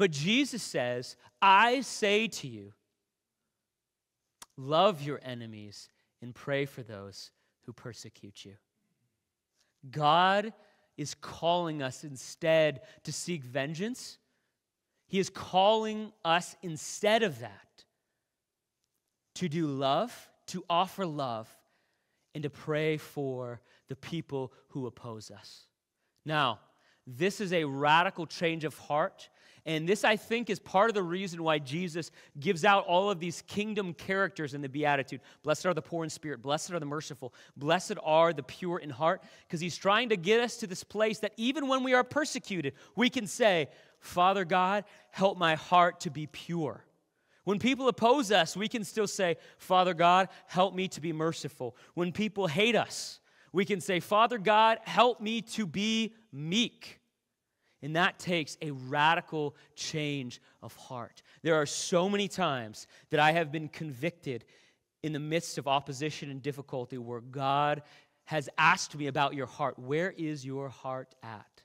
But Jesus says, I say to you, love your enemies and pray for those who persecute you. God is calling us instead to seek vengeance. He is calling us instead of that to do love, to offer love, and to pray for the people who oppose us. Now, this is a radical change of heart, and this, I think, is part of the reason why Jesus gives out all of these kingdom characters in the Beatitude. Blessed are the poor in spirit. Blessed are the merciful. Blessed are the pure in heart, because he's trying to get us to this place that even when we are persecuted, we can say, Father God, help my heart to be pure. When people oppose us, we can still say, Father God, help me to be merciful. When people hate us, we can say, Father God, help me to be meek. And that takes a radical change of heart. There are so many times that I have been convicted in the midst of opposition and difficulty where God has asked me about your heart. Where is your heart at?